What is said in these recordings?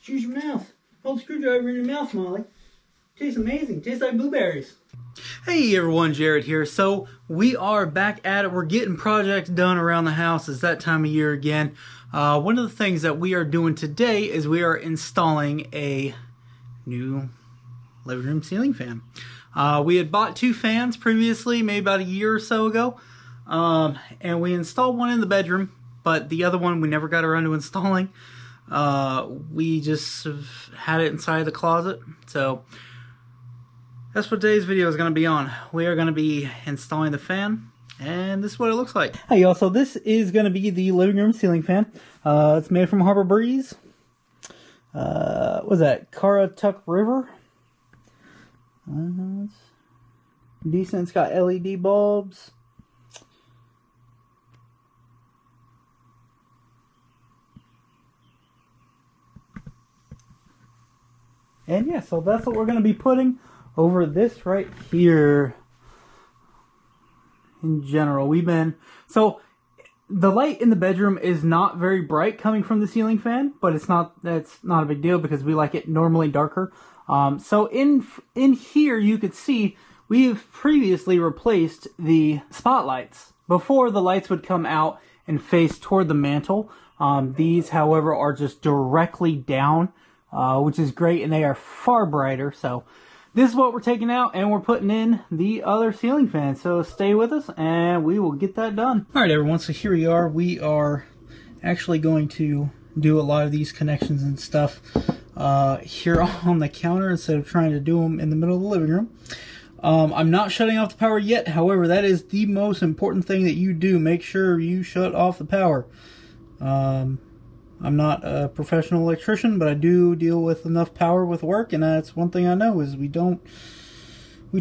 Just use your mouth. Hold the screwdriver in your mouth, Molly. Tastes amazing. Tastes like blueberries. Hey everyone, Jared here. So we are back at it. We're getting projects done around the house. It's that time of year again. One of the things that we are doing today is we are installing a new living room ceiling fan. We had bought 2 fans previously, maybe about a year or so ago. And we installed one in the bedroom, but the other one we never got around to installing. We just had it inside the closet. So that's what today's video is going to be on. We are going to be installing the fan, and this is what it looks like. Hey y'all, so this is going to be the living room ceiling fan. It's made from Harbor Breeze. What was that? Caratuck River. It's decent. It's got LED bulbs. And yeah, so that's what we're going to be putting over this right here. In general, so the light in the bedroom is not very bright coming from the ceiling fan, but that's not a big deal because we like it normally darker. So in here you could see we've previously replaced the spotlights. Before, the lights would come out and face toward the mantle. These, however, are just directly down, which is great, and they are far brighter. So this is what we're taking out, and we're putting in the other ceiling fan. So stay with us, and we will get that done. All right, everyone, so here we are. We are actually going to do a lot of these connections and stuff here on the counter instead of trying to do them in the middle of the living room. I'm not shutting off the power yet. However, that is the most important thing that you do. Make sure you shut off the power. I'm not a professional electrician, but I do deal with enough power with work, and that's one thing I know is we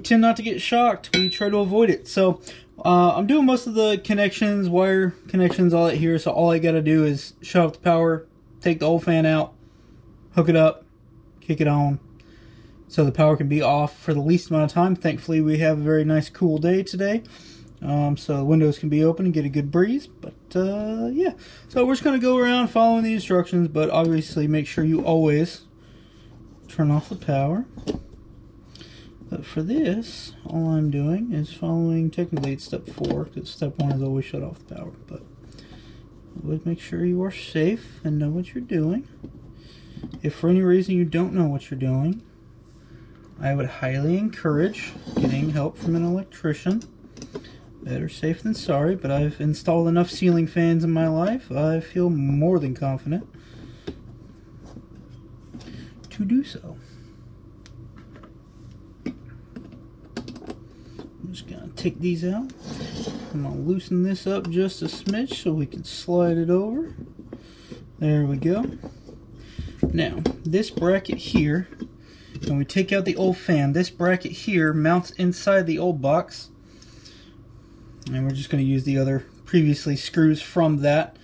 tend not to get shocked. We try to avoid it. So I'm doing most of the connections, wire connections, all that here. So all I got to do is shut off the power, take the old fan out, hook it up, kick it on, so the power can be off for the least amount of time. Thankfully, we have a very nice cool day today. So the windows can be open and get a good breeze. But yeah, so we're just going to go around following the instructions, but obviously make sure you always turn off the power. But for this, all I'm doing is following, technically it's step 4, because step 1 is always shut off the power. But always make sure you are safe and know what you're doing. If for any reason you don't know what you're doing, I would highly encourage getting help from an electrician. Better safe than sorry, but I've installed enough ceiling fans in my life, I feel more than confident to do so. I'm just going to take these out. I'm going to loosen this up just a smidge so we can slide it over. There we go. Now, this bracket here, when we take out the old fan, this bracket here mounts inside the old box. And we're just going to use the other previously screws from that.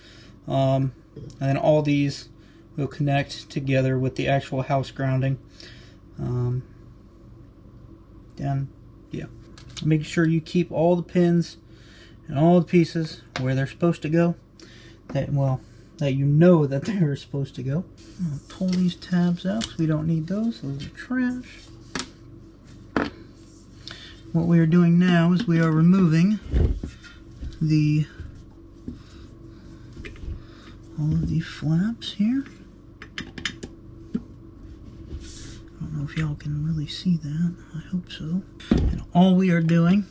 And then all these will connect together with the actual house grounding. Then, yeah. Make sure you keep all the pins and all the pieces where they're supposed to go. That you know that they're supposed to go. I'll pull these tabs out because we don't need those. Those are trash. What we are doing now is we are removing all of the flaps here. I don't know if y'all can really see that. I hope so. And all we are doing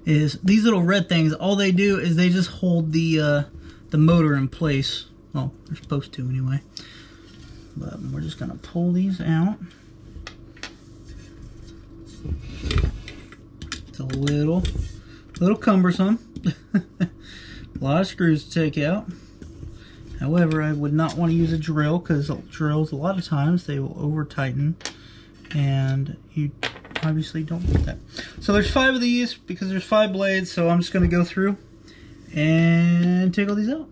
is these little red things. All they do is they just hold the motor in place. Well, they're supposed to anyway. But we're just gonna pull these out. It's a little cumbersome. A lot of screws to take out. However, I would not want to use a drill because drills, a lot of times, they will over tighten, and you obviously don't want that. So there's 5 of these because there's 5 blades. So I'm just going to go through and take all these out.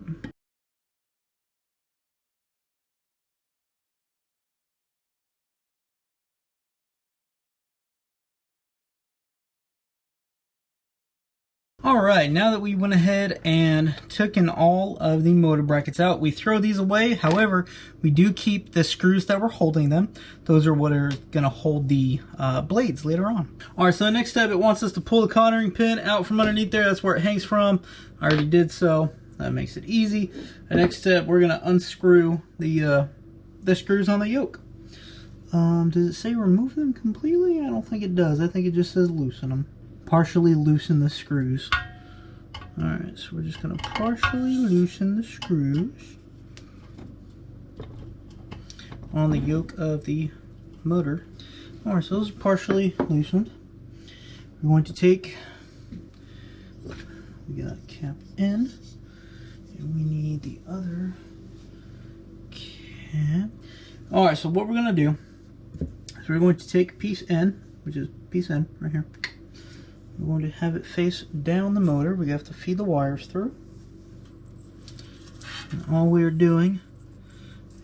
Alright, now that we went ahead and took in all of the motor brackets out, we throw these away. However, we do keep the screws that were holding them. Those are what are going to hold the blades later on. Alright, so the next step, it wants us to pull the contouring pin out from underneath there. That's where it hangs from. I already did so. That makes it easy. The next step, we're going to unscrew the screws on the yoke. Does it say remove them completely? I don't think it does. I think it just says loosen them. Partially loosen the screws. Alright, so we're just going to partially loosen the screws on the yoke of the motor. Alright, so those are partially loosened. We're going to take, we got cap in, and we need the other cap. Alright, so what we're going to do is we're going to take piece N, which is piece N right here. We're going to have it face down the motor. We have to feed the wires through. And all we're doing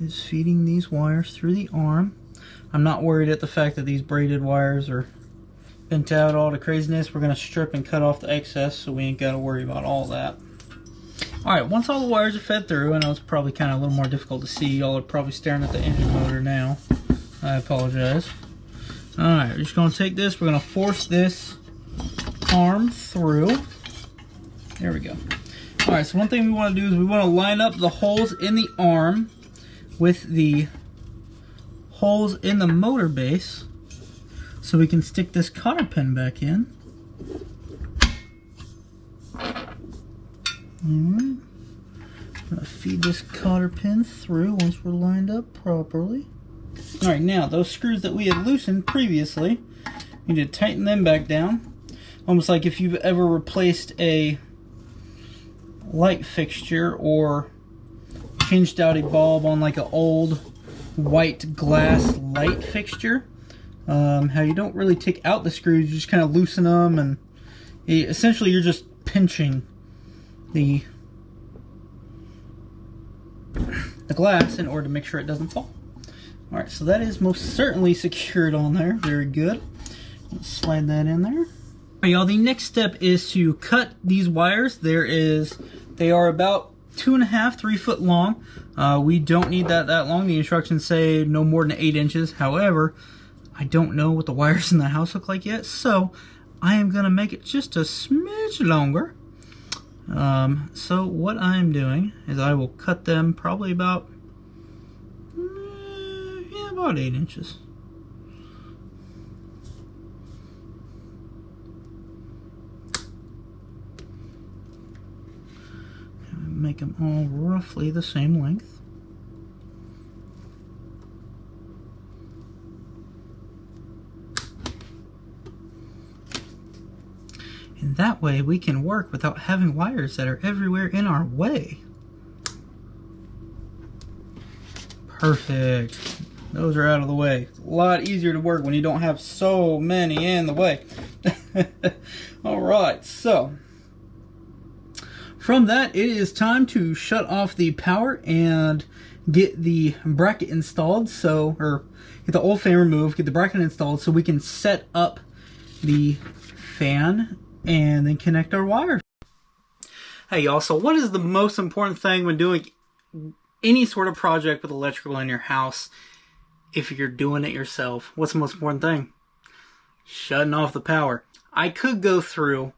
is feeding these wires through the arm. I'm not worried at the fact that these braided wires are bent out all the craziness. We're going to strip and cut off the excess, so we ain't got to worry about all that. Alright, once all the wires are fed through, I know it's probably kind of a little more difficult to see. Y'all are probably staring at the engine motor now. I apologize. Alright, we're just going to take this. We're going to force this arm through. There we go. Alright, so one thing we want to do is we want to line up the holes in the arm with the holes in the motor base so we can stick this cotter pin back in. I'm going to feed this cotter pin through once we're lined up properly. Alright, now those screws that we had loosened previously, we need to tighten them back down. Almost like if you've ever replaced a light fixture or changed out a bulb on like an old white glass light fixture. How you don't really take out the screws, you just kind of loosen them, and essentially you're just pinching the glass in order to make sure it doesn't fall. Alright, so that is most certainly secured on there. Very good. Let's slide that in there. Alright, y'all, the next step is to cut these wires. They are about 2.5 to 3 foot long. We don't need that long. The instructions say no more than 8 inches. However, I don't know what the wires in the house look like yet, so I am going to make it just a smidge longer. So what I'm doing is I will cut them probably about 8 inches. Make them all roughly the same length. And that way we can work without having wires that are everywhere in our way. Perfect. Those are out of the way. It's a lot easier to work when you don't have so many in the way. Alright, so from that, it is time to shut off the power and get the bracket installed, or get the old fan removed, get the bracket installed so we can set up the fan and then connect our wires. Hey y'all, so what is the most important thing when doing any sort of project with electrical in your house if you're doing it yourself? What's the most important thing? Shutting off the power. I could go through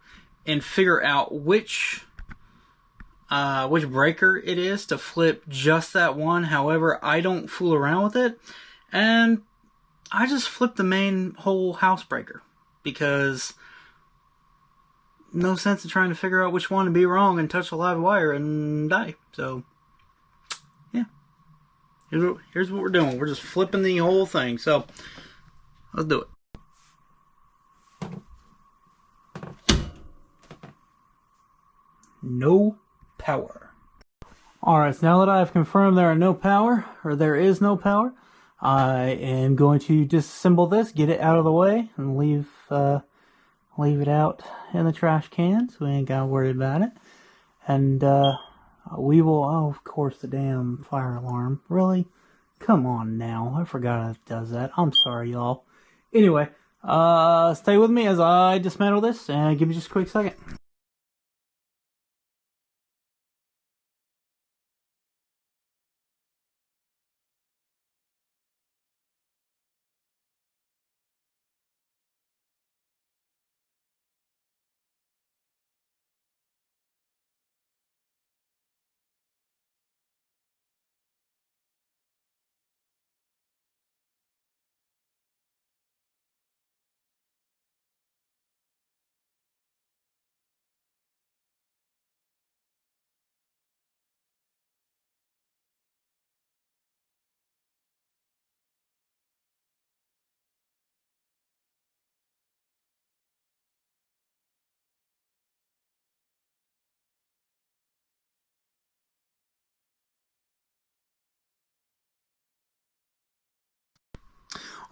and figure out which breaker it is to flip just that one. However, I don't fool around with it, and I just flip the main whole house breaker because no sense in trying to figure out which one to be wrong and touch a live wire and die. So yeah, here's what we're doing. We're just flipping the whole thing. So let's do it. No power. Alright, so now that I've confirmed there is no power, I am going to disassemble this, get it out of the way, and leave it out in the trash can so we ain't gotta worry about it. And we will, oh, of course, the damn fire alarm. Really? Come on now. I forgot it does that. I'm sorry, y'all. Anyway, stay with me as I dismantle this and give me just a quick second.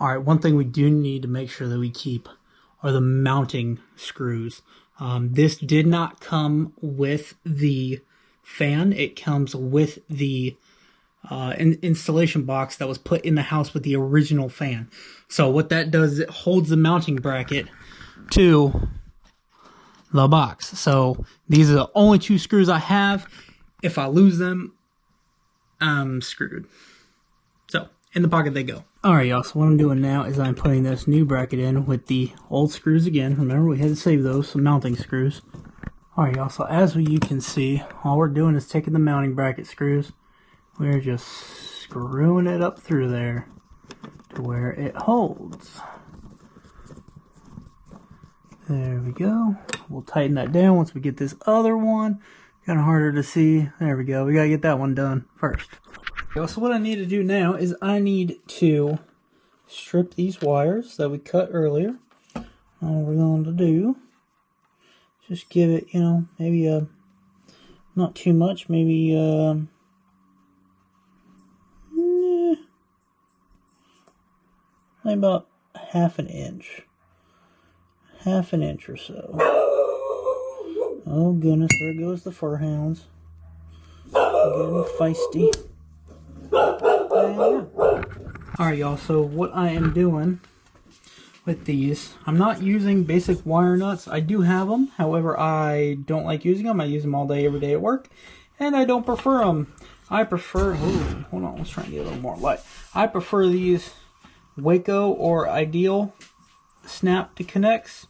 All right, one thing we do need to make sure that we keep are the mounting screws. This did not come with the fan. It comes with the installation box that was put in the house with the original fan. So what that does is it holds the mounting bracket to the box. So these are the only 2 screws I have. If I lose them, I'm screwed. So in the pocket they go. Alright y'all, so what I'm doing now is I'm putting this new bracket in with the old screws again. Remember, we had to save those, some mounting screws. Alright y'all, so as you can see, all we're doing is taking the mounting bracket screws. We're just screwing it up through there to where it holds. There we go. We'll tighten that down once we get this other one. Kind of harder to see. There we go. We gotta get that one done first. So what I need to do now is I need to strip these wires that we cut earlier. All we're going to do, just give it, you know, maybe not too much, maybe about half an inch or so. Oh goodness, there goes the fur hounds. Getting feisty. Alright y'all, so what I am doing with these, I'm not using basic wire nuts. I do have them, however I don't like using them. I use them all day, every day at work, and I don't prefer them. I prefer, ooh, hold on, let's try and get a little more light. I prefer these Waco or Ideal snap to connects.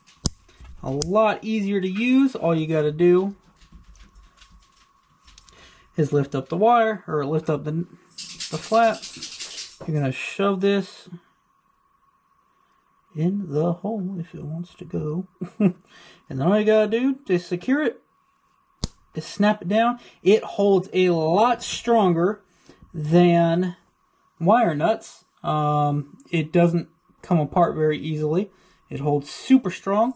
A lot easier to use. All you got to do is lift up the wire, or lift up the flap. You're going to shove this in the hole if it wants to go. And then all you got to do to secure it is snap it down. It holds a lot stronger than wire nuts. It doesn't come apart very easily. It holds super strong.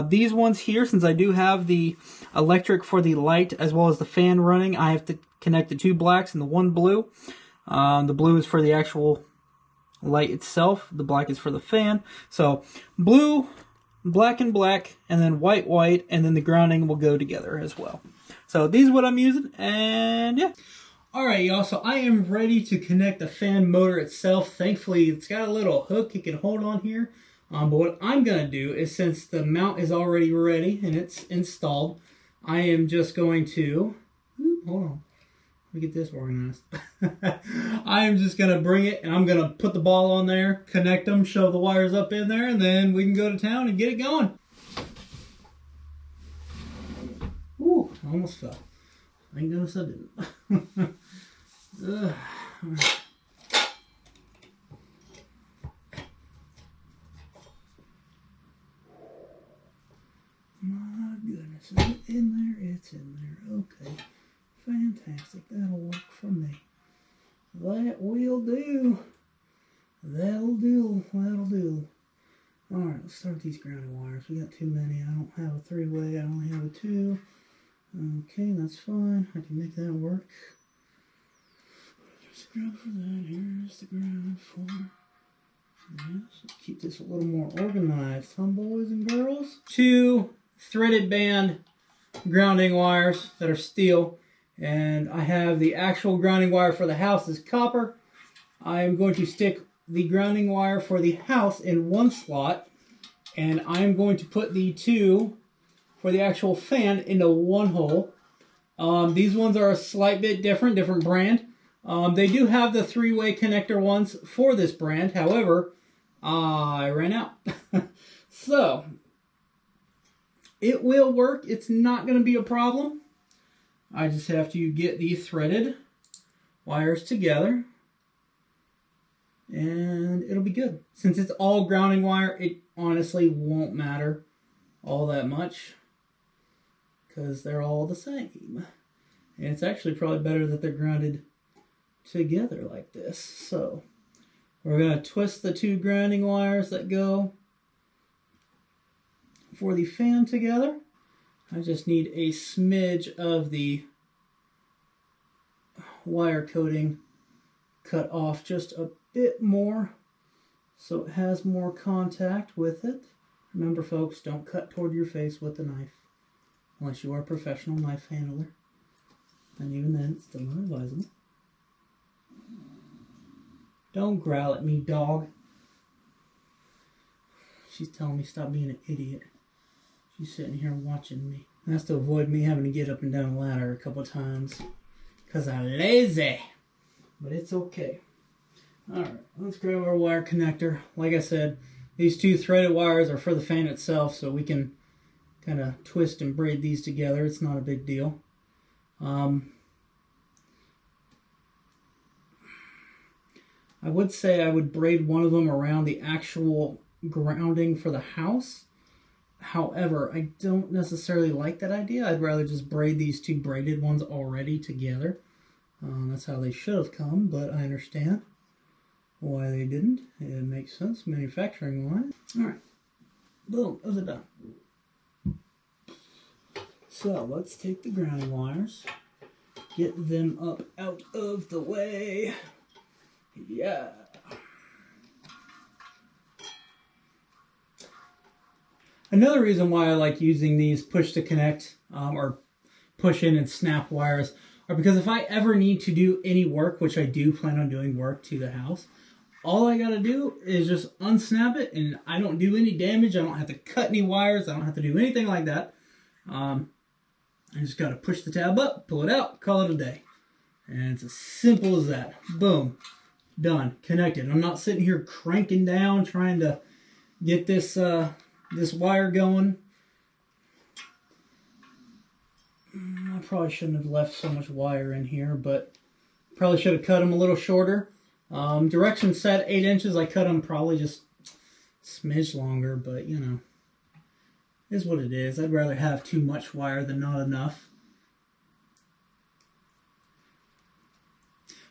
These ones here, since I do have the electric for the light as well as the fan running, I have to connect the 2 blacks and the 1 blue. The blue is for the actual light itself. The black is for the fan. So blue, black and black, and then white, white, and then the grounding will go together as well. So these are what I'm using, and yeah. Alright y'all, so I am ready to connect the fan motor itself. Thankfully, it's got a little hook you can hold on here. But what I'm going to do is, since the mount is already ready and it's installed, I am just going to, hold on, let me get this organized. I am just going to bring it, and I'm going to put the ball on there, connect them, shove the wires up in there, and then we can go to town and get it going. Ooh, I almost fell. Thank goodness I didn't. All right. My goodness, is it in there? It's in there. Okay. Fantastic. That'll work for me. That will do. That'll do. That'll do. Alright, let's start these grounding wires. We got too many. I don't have a 3-way. I only have a 2. Okay, that's fine. I can make that work. There's the ground for that. Here's the ground for this. Let's keep this a little more organized, huh, boys and girls? 2 threaded band grounding wires that are steel, and I have the actual grounding wire for the house is copper. I am going to stick the grounding wire for the house in 1 slot, and I'm going to put the 2 for the actual fan into 1 hole. These ones are a slight bit different brand. They do have the 3-way connector ones for this brand, however, I ran out. So, it will work. It's not going to be a problem. I just have to get the threaded wires together, and it'll be good. Since it's all grounding wire, it honestly won't matter all that much, because they're all the same. And it's actually probably better that they're grounded together like this. So, we're going to twist the 2 grounding wires that go for the fan together. I just need a smidge of the wire coating cut off just a bit more so it has more contact with it. Remember, folks, don't cut toward your face with the knife unless you are a professional knife handler. And even then, it's still unadvisable. Don't growl at me, dog. She's telling me stop being an idiot. She's sitting here watching me. That's to avoid me having to get up and down the ladder a couple times. Because I'm lazy. But it's okay. Alright, let's grab our wire connector. Like I said, these two threaded wires are for the fan itself, so we can kind of twist and braid these together. It's not a big deal. I would say I would braid one of them around the actual grounding for the house. However, I don't necessarily like that idea. I'd rather just braid these two braided ones already together. That's how they should have come, but I understand why they didn't. It makes sense manufacturing-wise. Alright. Boom. Those are done. So, let's take the grounding wires. Get them up out of the way. Yeah. Another reason why I like using these push to connect or push in and snap wires are because if I ever need to do any work, which I do plan on doing work to the house, all I gotta do is just unsnap it and I don't do any damage. I don't have to cut any wires. I don't have to do anything like that. I just gotta push the tab up, pull it out, call it a day. And it's as simple as that. Boom. Done. Connected. I'm not sitting here cranking down trying to get this this wire going. I probably shouldn't have left so much wire in here, but probably should have cut them a little shorter. Direction set 8 inches. I cut them probably just a smidge longer, but you know, it is what it is. I'd rather have too much wire than not enough.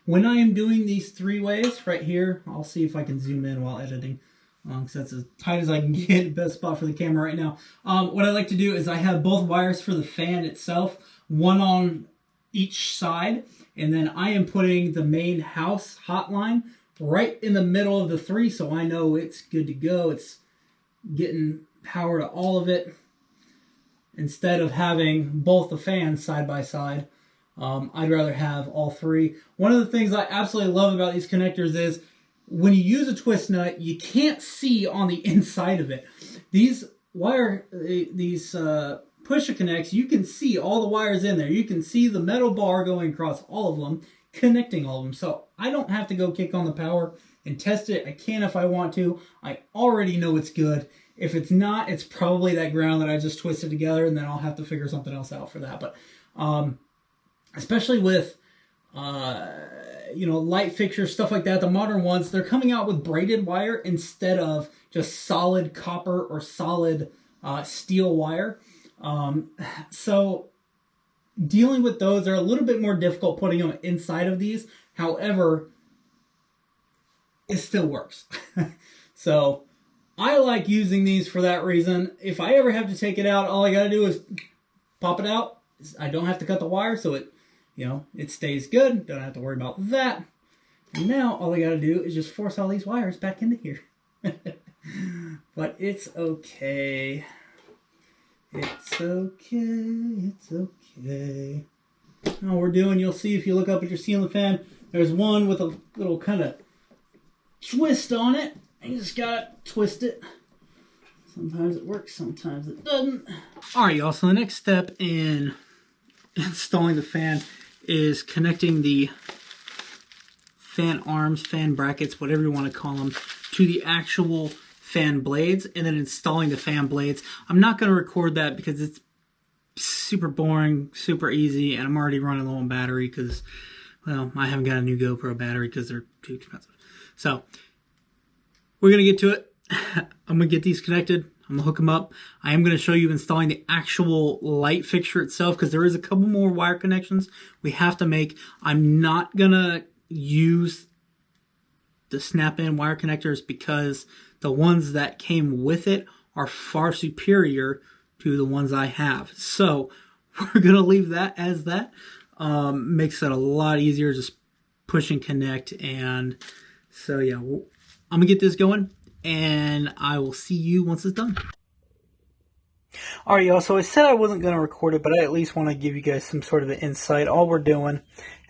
When I am doing these 3 ways right here, I'll see if I can zoom in while editing, because that's as tight as I can get. Best spot for the camera right now. What I like to do is I have both wires for the fan itself, one on each side, and then I am putting the main house hotline right in the middle of the 3, so I know it's good to go. It's getting power to all of it, instead of having both the fans side by side. I'd rather have all 3. One of the things I absolutely love about these connectors is when you use a twist nut, you can't see on the inside of it. These pusher connects, you can see all the wires in there. You can see the metal bar going across all of them, connecting all of them. So I don't have to go kick on the power and test it. I can if I want to. I already know it's good. If it's not, it's probably that ground that I just twisted together, and then I'll have to figure something else out for that. But especially with you know, light fixtures, stuff like that, the modern ones, they're coming out with braided wire instead of just solid copper or solid steel wire. So dealing with those are a little bit more difficult putting them inside of these. However, it still works. So I like using these for that reason. If I ever have to take it out, all I got to do is pop it out. I don't have to cut the wire, so it, you know, it stays good. Don't have to worry about that. And now all I got to do is just force all these wires back into here. But it's okay. It's okay. It's okay. All we're doing, you'll see if you look up at your ceiling fan, there's one with a little kind of twist on it. You just gotta twist it. Sometimes it works, sometimes it doesn't. Alright, y'all, so the next step in installing the fan is connecting the fan arms, fan brackets, whatever you want to call them, to the actual fan blades, and then installing the fan blades. I'm not going to record that because it's super boring, super easy, and I'm already running low on battery because, well, I haven't got a new GoPro battery because they're too expensive. So we're going to get to it. I'm going to get these connected. I'm going to hook them up. I am going to show you installing the actual light fixture itself because there is a couple more wire connections we have to make. I'm not going to use the snap-in wire connectors because the ones that came with it are far superior to the ones I have. So we're going to leave that as that. Makes it a lot easier, just push and connect. And so, yeah, I'm gonna get this going, and I will see you once it's done. Alright, y'all, so I said I wasn't going to record it, but I at least want to give you guys some sort of an insight. All we're doing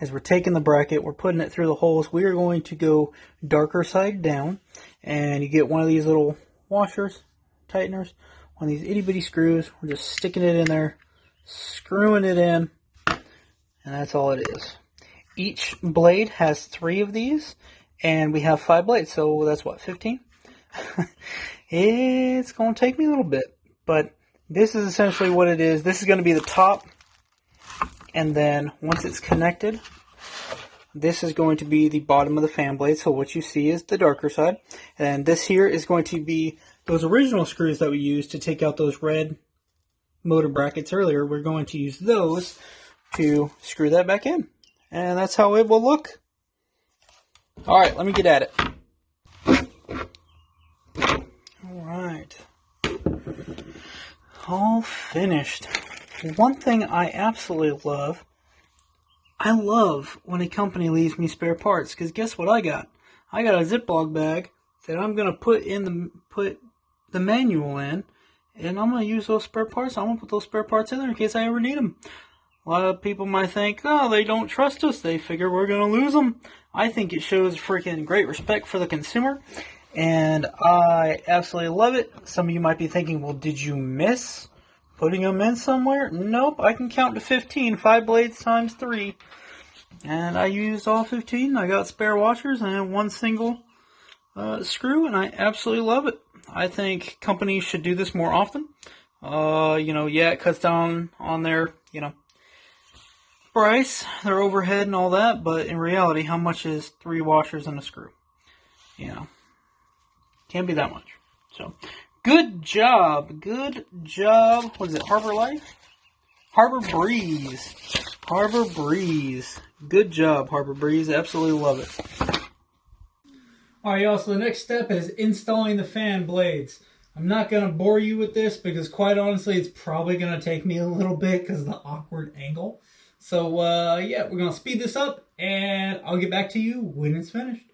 is we're taking the bracket, we're putting it through the holes. We are going to go darker side down, and you get one of these little washers, tighteners, one of these itty bitty screws. We're just sticking it in there, screwing it in, and that's all it is. Each blade has 3 of these, and we have 5 blades, so that's what, 15? It's going to take me a little bit, but this is essentially what it is. This is going to be the top, and then once it's connected, this is going to be the bottom of the fan blade. So what you see is the darker side, and this here is going to be those original screws that we used to take out those red motor brackets earlier. We're going to use those to screw that back in, and that's how it will look. All right, let me get at it. All right. All finished. One thing I absolutely love, I love when a company leaves me spare parts, because guess what I got? I got a Ziploc bag that I'm going to put the manual in, and I'm going to use those spare parts. I'm going to put those spare parts in there in case I ever need them. A lot of people might think, oh, they don't trust us. They figure we're going to lose them. I think it shows freaking great respect for the consumer, and I absolutely love it. Some of you might be thinking, well, did you miss putting them in somewhere? Nope, I can count to 15, 5 blades times 3. And I used all 15. I got spare washers and 1 single screw, and I absolutely love it. I think companies should do this more often. Yeah, it cuts down on their, price, their overhead and all that, but in reality, how much is 3 washers and a screw? Can't be that much. So, good job. Good job. What is it, Harbor Life? Harbor Breeze. Harbor Breeze. Good job, Harbor Breeze. Absolutely love it. Alright, y'all, so the next step is installing the fan blades. I'm not going to bore you with this because, quite honestly, it's probably going to take me a little bit because of the awkward angle. So, yeah, we're going to speed this up, and I'll get back to you when it's finished.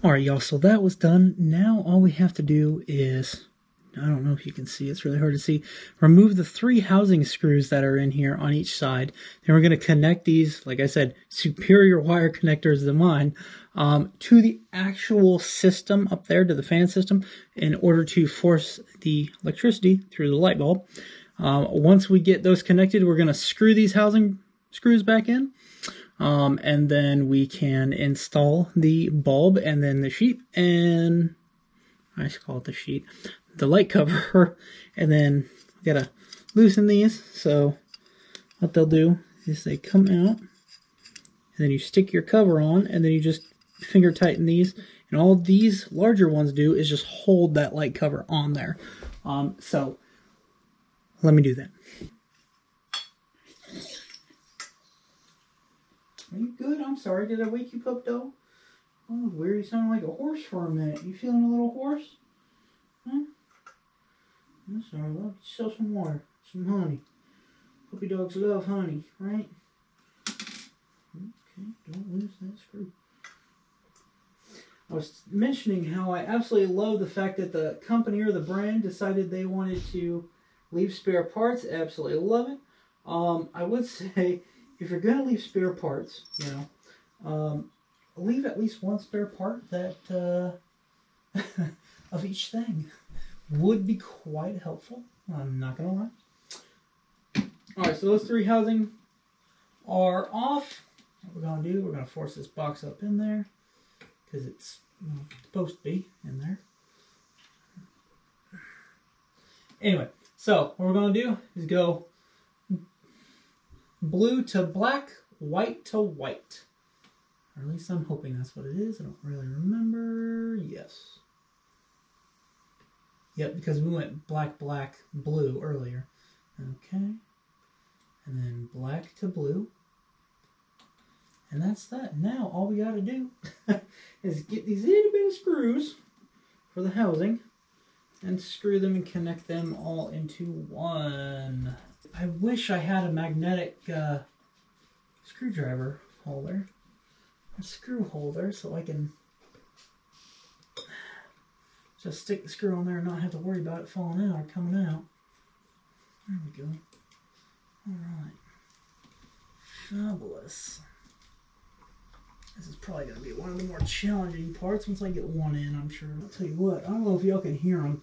Alright, y'all, so that was done. Now all we have to do is, I don't know if you can see, it's really hard to see, remove the 3 housing screws that are in here on each side. Then we're going to connect these, like I said, superior wire connectors than mine, to the actual system up there, to the fan system, in order to force the electricity through the light bulb. Once we get those connected, we're going to screw these housing screws back in. And then we can install the bulb and then the sheet, and I just call it the sheet, the light cover, and then we gotta loosen these. So what they'll do is they come out, and then you stick your cover on, and then you just finger tighten these, and all these larger ones do is just hold that light cover on there. So let me do that. Are you good? I'm sorry. Did I wake you up, though? Oh, weird. You sounded like a horse for a minute. You feeling a little hoarse? Huh? I'm sorry. Well, get yourself some water. Some honey. Puppy dogs love honey, right? Okay, don't lose that screw. I was mentioning how I absolutely love the fact that the company or the brand decided they wanted to leave spare parts. Absolutely love it. I would say, if you're going to leave spare parts, leave at least 1 spare part that of each thing. Would be quite helpful. I'm not going to lie. Alright, so those 3 housing are off. What we're going to do, we're going to force this box up in there because it's supposed to be in there. Anyway, so what we're going to do is go blue to black, white to white. Or at least I'm hoping that's what it is. I don't really remember. Yes. Yep, because we went black, black, blue earlier. Okay. And then black to blue. And that's that. Now all we gotta do is get these little bit of screws for the housing and screw them and connect them all into one. I wish I had a magnetic screwdriver holder. A screw holder so I can just stick the screw on there and not have to worry about it falling out or coming out. There we go. Alright. Fabulous. This is probably going to be one of the more challenging parts once I get one in, I'm sure. I'll tell you what, I don't know if y'all can hear them,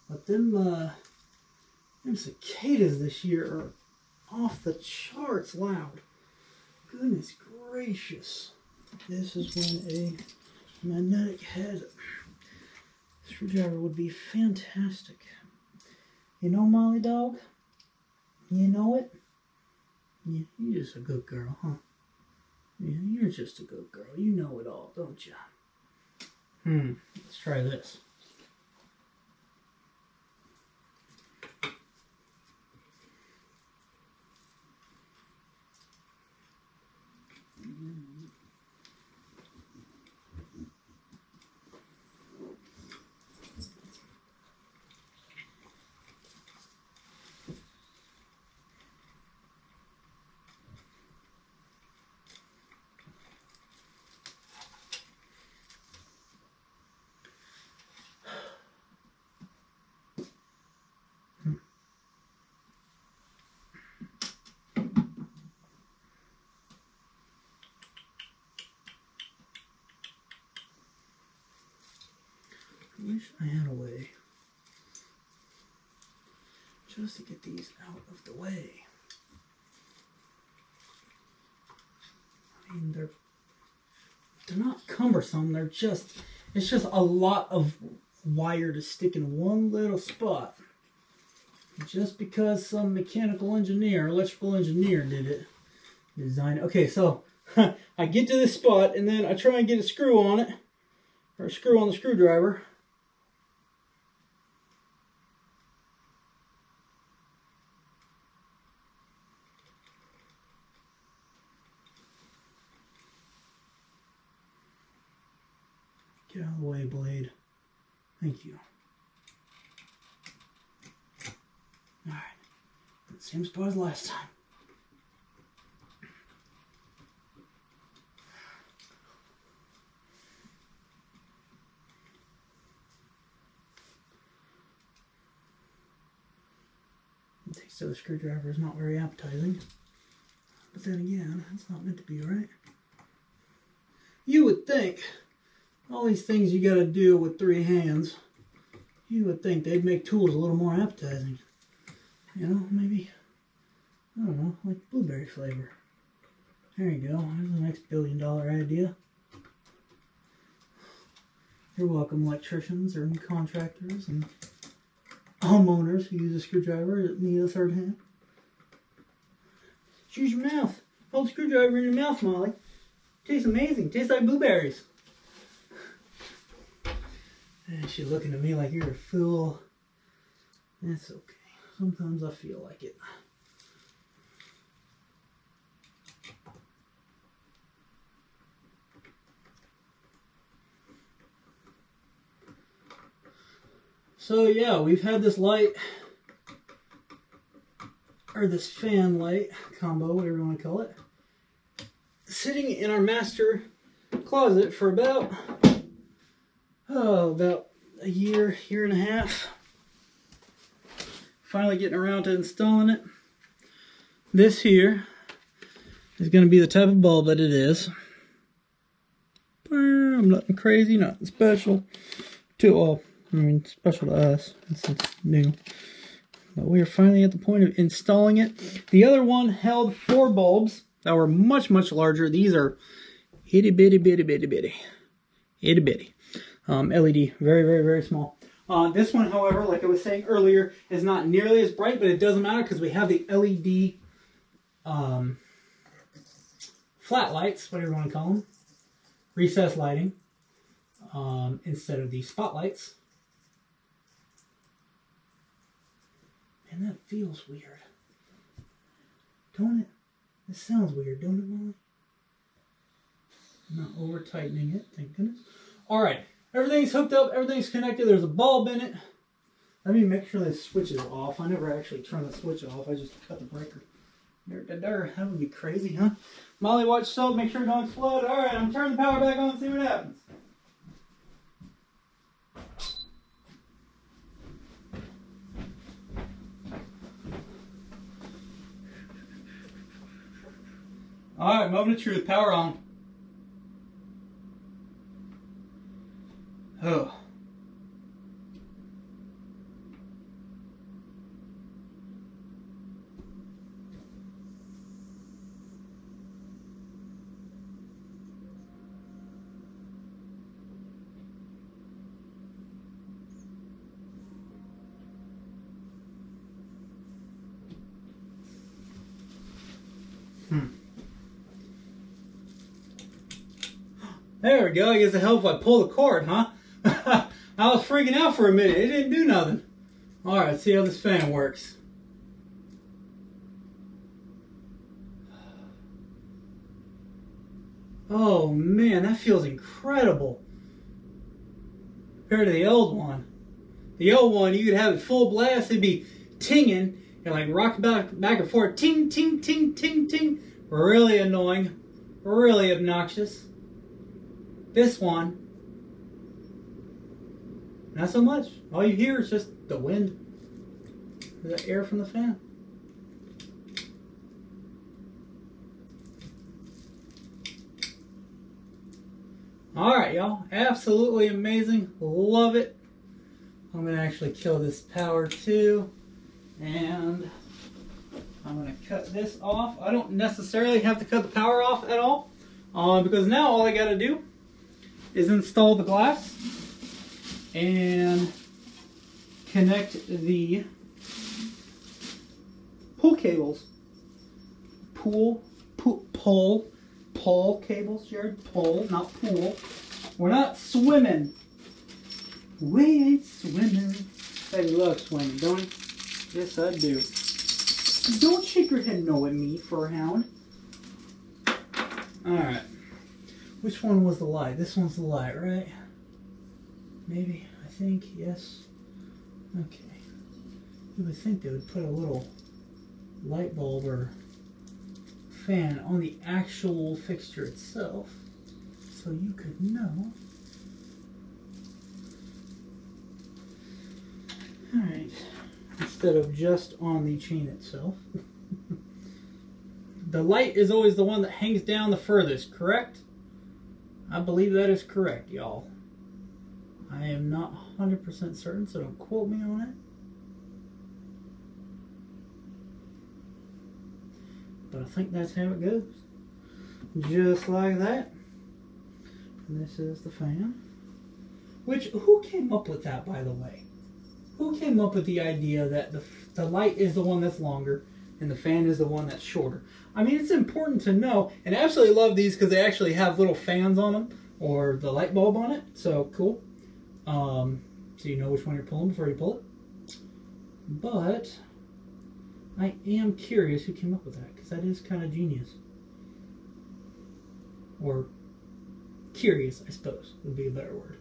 but them cicadas this year are off the charts loud. Goodness gracious. This is when a magnetic head screwdriver would be fantastic. You know, Molly Dog? You know it? Yeah, you're just a good girl, huh? Yeah, you're just a good girl. You know it all, don't you? Let's try this. I wish I had a way just to get these out of the way. I mean, they're not cumbersome. They're just, it's just a lot of wire to stick in one little spot. Just because some mechanical engineer, electrical engineer did it, design it. Okay, so I get to this spot and then I try and get a screw on it, or a screw on the screwdriver. Get out of the way, blade. Thank you. Alright. Same spot as last time. The taste of the screwdriver is not very appetizing. But then again, it's not meant to be, right? You would think all these things you gotta do with 3 hands, you would think they'd make tools a little more appetizing. You know, maybe, I don't know, like blueberry flavor. There you go, there's the next $1 billion idea. You're welcome, electricians or contractors and homeowners who use a screwdriver that need a 3rd hand. Just use your mouth. Hold the screwdriver in your mouth, Molly. Tastes amazing. Tastes like blueberries. And she's looking at me like you're a fool. That's okay. Sometimes I feel like it. So yeah, we've had this light, or this fan light combo, whatever you want to call it, sitting in our master closet for about a year and a half. Finally getting around to installing it. This here is going to be the type of bulb that it is. I'm nothing crazy, nothing special to all. I mean, special to us since it's new. But we are finally at the point of installing it. The other one held 4 bulbs that were much, much larger. These are itty bitty bitty bitty bitty. Itty bitty. LED, very, very, very small. This one, however, like I was saying earlier, is not nearly as bright, but it doesn't matter because we have the LED flat lights, whatever you want to call them. recessed lighting instead of the spotlights. And that feels weird. Don't it? This sounds weird, don't it, Molly? I'm not over tightening it, thank goodness. Alright, everything's hooked up, everything's connected, there's a bulb in it. Let me make sure this switch is off. I never actually turn the switch off, I just cut the breaker. That would be crazy, huh? Molly, watch yourself, make sure it don't explode. Alright, I'm turning the power back on and see what happens. Alright, moment of truth, power on. Oh. There we go. I guess it helped if I pull the cord, huh? I was freaking out for a minute. It didn't do nothing. Alright, let's see how this fan works. Oh man, that feels incredible. Compared to the old one. The old one, you could have it full blast, it'd be tinging, and like rocking back and forth. Ting, ting, ting, ting, ting. Really annoying. Really obnoxious. This one, not so much. All you hear is just the wind, the air from the fan. Alright, y'all. Absolutely amazing. Love it. I'm going to actually kill this power too. And I'm going to cut this off. I don't necessarily have to cut the power off at all. Because now all I got to do is install the glass and connect the pull cables. Pull cables, Jerrid. Pull, not pool. We're not swimming. We ain't swimming. I love swimming, don't you? Yes, I do. Don't shake your head no at me, Furhound. Alright. Which one was the light? This one's the light, right? Maybe, I think, yes. Okay. You would think they would put a little light bulb or fan on the actual fixture itself so you could know. Alright. Instead of just on the chain itself. The light is always the one that hangs down the furthest, correct? I believe that is correct, y'all. I am not 100% certain, so don't quote me on it. But I think that's how it goes. Just like that. And this is the fan. Which, who came up with that, by the way? Who came up with the idea that the light is the one that's longer and the fan is the one that's shorter? I mean, it's important to know, and I absolutely love these because they actually have little fans on them, or the light bulb on it, so cool. So you know which one you're pulling before you pull it. But I am curious who came up with that, because that is kind of genius. Or curious, I suppose, would be a better word.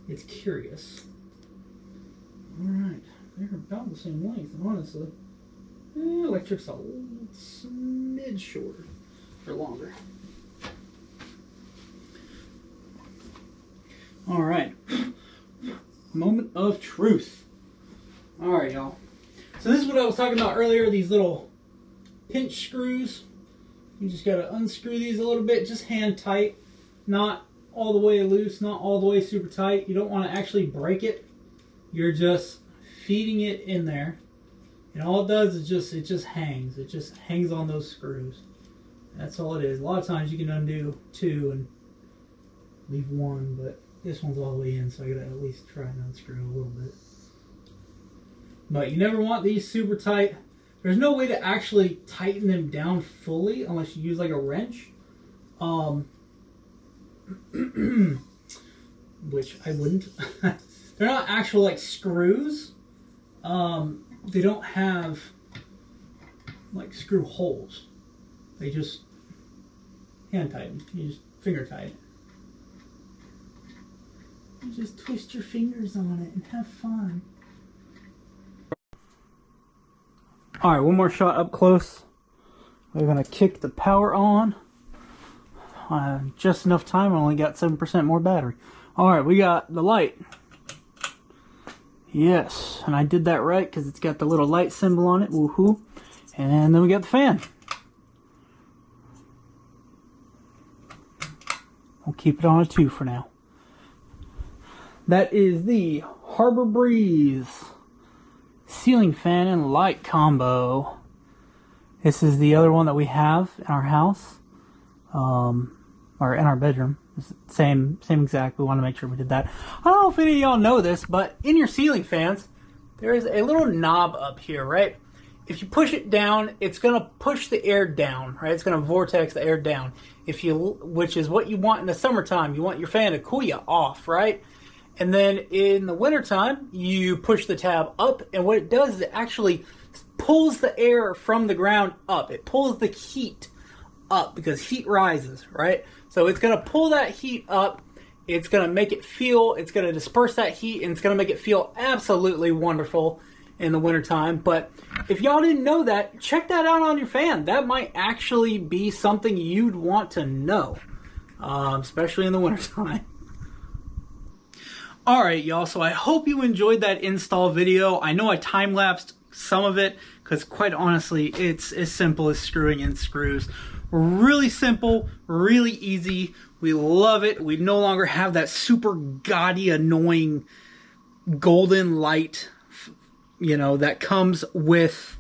It's curious. Alright, they're about the same length, honestly. Electric's a smidge shorter, or longer. Alright. Moment of truth. Alright, y'all. So this is what I was talking about earlier, these little pinch screws. You just gotta unscrew these a little bit, just hand tight. Not all the way loose, not all the way super tight. You don't want to actually break it. You're just feeding it in there. And all it does is it just hangs. It just hangs on those screws. That's all it is. A lot of times you can undo two and leave one, but this one's all the way in, so I gotta at least try and unscrew it a little bit. But you never want these super tight. There's no way to actually tighten them down fully unless you use like a wrench. which I wouldn't. They're not actual like screws. They don't have like screw holes. They just hand tighten. You just finger tighten. You just twist your fingers on it and have fun. Alright, one more shot up close. We're going to kick the power on. Just enough time, I only got 7% more battery. Alright, we got the light. Yes, and I did that right because it's got the little light symbol on it. Woohoo. And then we got the fan. We'll keep it on a 2 for now. That is the Harbor Breeze ceiling fan and light combo. This is the other one that we have in our house, or in our bedroom. Same exact. We want to make sure we did that. I don't know if any of y'all know this, but in your ceiling fans, there is a little knob up here, right? If you push it down, it's gonna push the air down, right? It's gonna vortex the air down. Which is what you want in the summertime. You want your fan to cool you off, right? And then in the wintertime, you push the tab up, and what it does is it actually pulls the air from the ground up. It pulls the heat up because heat rises, right? So it's going to pull that heat up. It's going to make it feel, it's going to disperse that heat, and it's going to make it feel absolutely wonderful in the wintertime. But if y'all didn't know that, check that out on your fan. That might actually be something you'd want to know, especially in the wintertime. Alright, y'all, so I hope you enjoyed that install video. I know I time-lapsed some of it because, quite honestly, it's as simple as screwing in screws. Really simple, really easy. We love it. We no longer have that super gaudy, annoying golden light, you know, that comes with,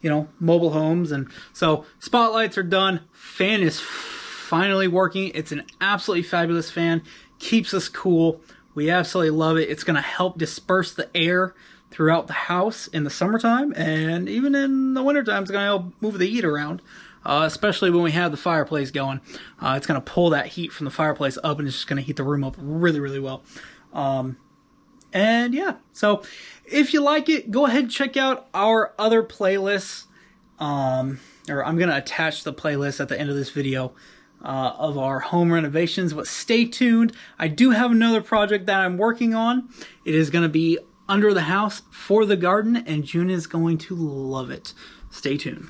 you know, mobile homes. And so spotlights are done. Fan is finally working. It's an absolutely fabulous fan. Keeps us cool. We absolutely love it. It's going to help disperse the air throughout the house in the summertime, and even in the wintertime, it's going to help move the heat around, especially when we have the fireplace going. It's going to pull that heat from the fireplace up, and it's just going to heat the room up really, really well. And yeah, so if you like it, go ahead and check out our other playlists, or I'm going to attach the playlist at the end of this video, of our home renovations, but stay tuned. I do have another project that I'm working on. It is going to be under the house for the garden, and June is going to love it. Stay tuned.